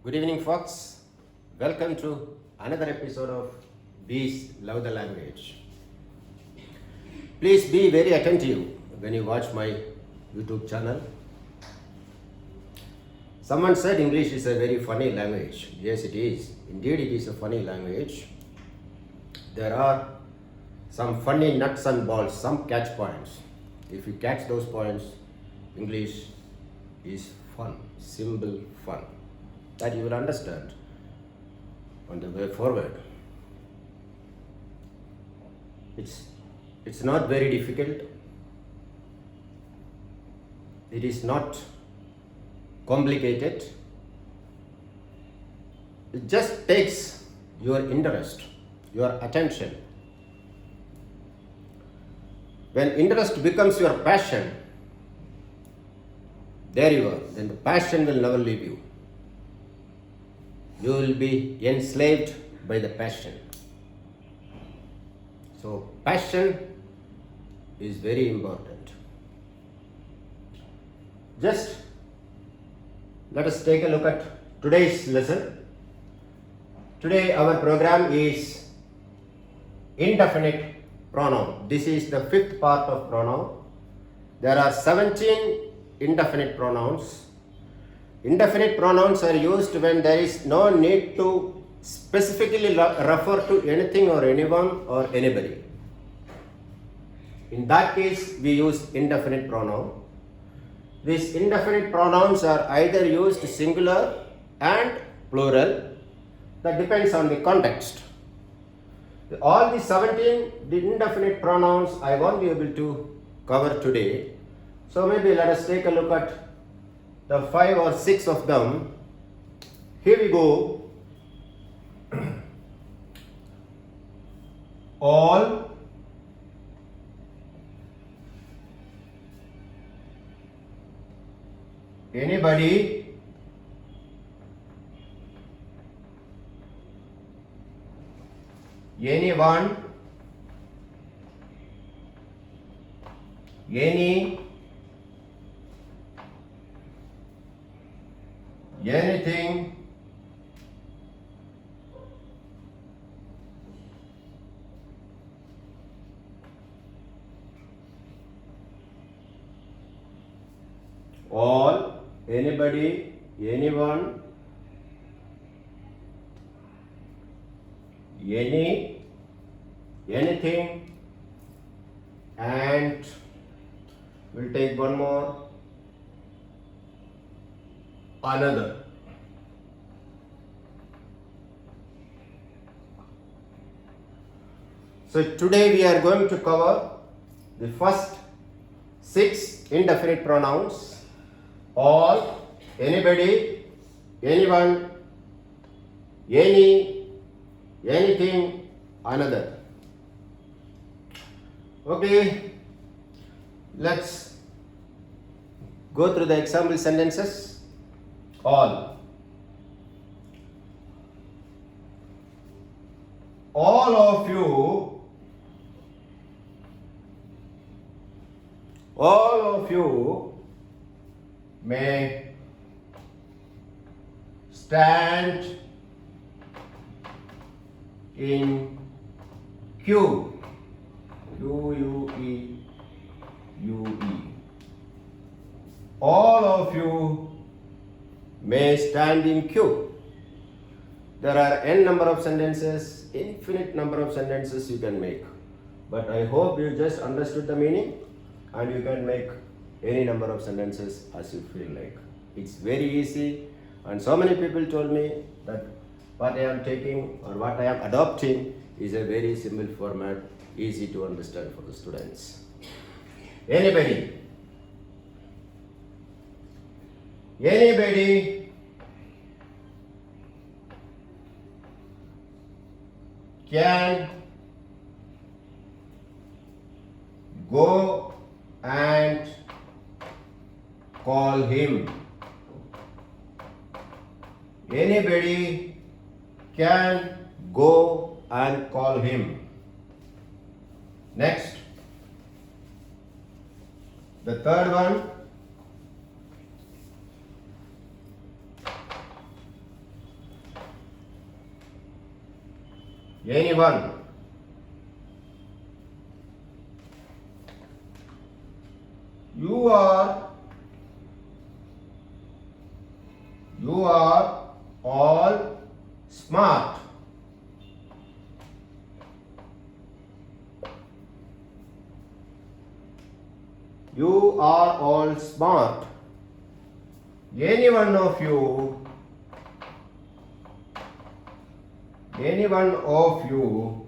Good evening, folks. Welcome to another episode of Bees Love the Language. Please be very attentive when you watch my YouTube channel. Someone said English is a very funny language. Yes, it is. Indeed, it is a funny language. There are some funny nuts and bolts, some catch points. If you catch those points, English is fun, simple fun. That you will understand on the way forward. It's not very difficult. It is not complicated. It just takes your interest, your attention. When interest becomes your passion, there you are. Then the passion will never leave you. You will be enslaved by the passion. So passion is very important. Just let us take a look at today's lesson. Today our program is indefinite pronoun. This is the fifth part of pronoun. There are 17 indefinite pronouns. Indefinite pronouns are used when there is no need to specifically refer to anything or anyone or anybody. In that case, we use indefinite pronoun. These indefinite pronouns are either used singular and plural. That depends on the context. All the 17 indefinite pronouns I won't be able to cover today. So maybe let us take a look at the 5 or 6 of them. Here we go. All, anybody, anyone, any, anything, all, anybody, anyone, any, anything, and we'll take one more, another. So today we are going to cover the first 6 indefinite pronouns. All, anybody, anyone, any, anything, another. Okay, let's go through the example sentences. All of you may stand in queue. Queue. All of you may stand in queue. There are n number of sentences, infinite number of sentences you can make. But I hope you just understood the meaning and you can make any number of sentences as you feel like. It's very easy, and so many people told me that what I am taking or what I am adopting is a very simple format, easy to understand for the students. Anybody can go and call him. Anybody can go and call him. Next, the third one, anyone. You are all smart. You are all smart. Any one of you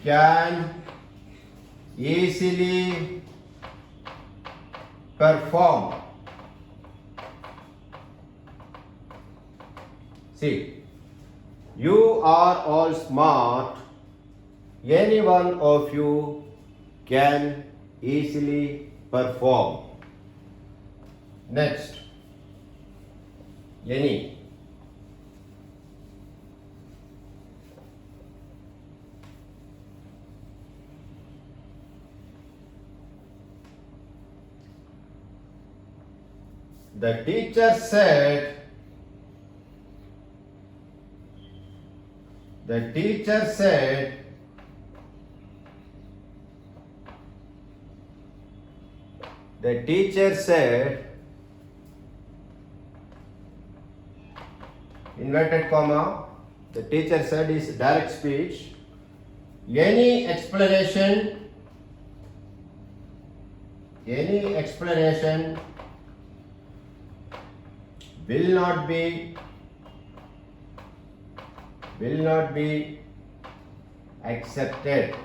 can easily perform. See, you are all smart. Any one of you can easily perform. Next, any. The teacher said, the teacher said, inverted comma, the teacher said is direct speech. Any explanation will not be accepted.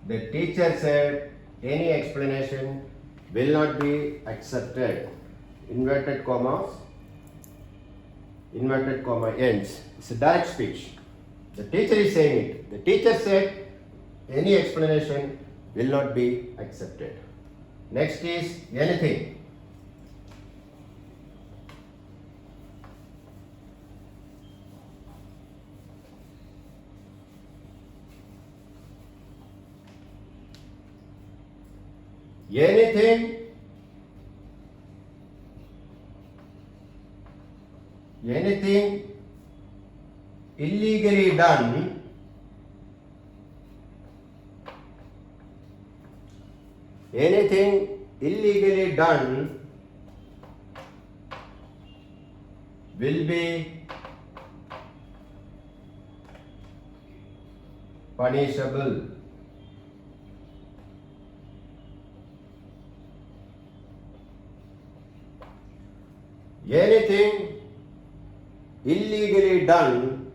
The teacher said any explanation will not be accepted. Inverted comma ends. It's a direct speech. The teacher is saying it. The teacher said any explanation will not be accepted. Next is anything. Anything illegally done will be punishable. Anything illegally done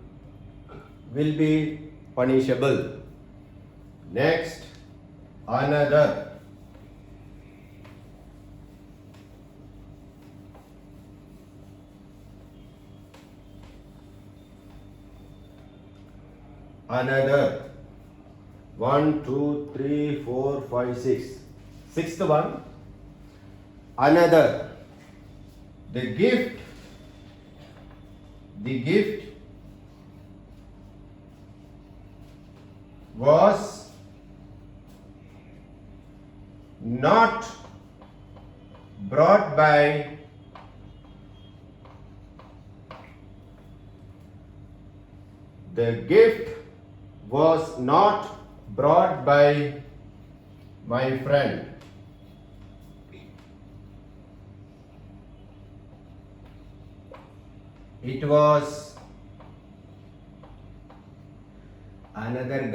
will be punishable. Next, another. Another. 1, 2, 3, 4, 5, 6. Sixth one. Another. The gift was not brought by my friend. It was another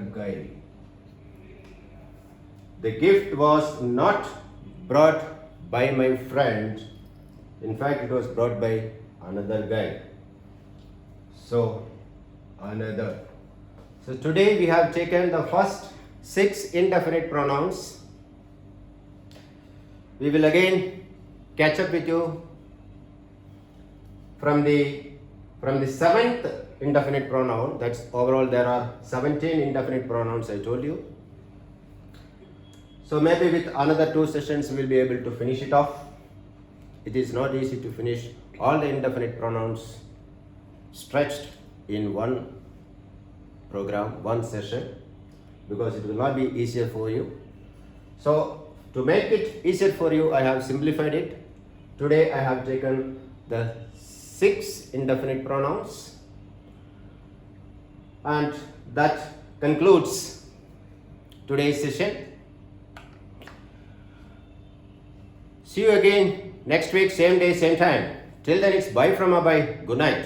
guy. The gift was not brought by my friend. In fact, it was brought by another guy. So, another. So, today we have taken the first 6 indefinite pronouns. We will again catch up with you from the 7th indefinite pronoun. That's overall there are 17 indefinite pronouns I told you. So maybe with another 2 sessions we will be able to finish it off. It is not easy to finish all the indefinite pronouns stretched in one program, one session. because it will not be easier for you. So to make it easier for you, I have simplified it. Today I have taken the 6 indefinite pronouns, and that concludes today's session. See you again next week, same day, same time. Till then, it's bye from Abai. Good night.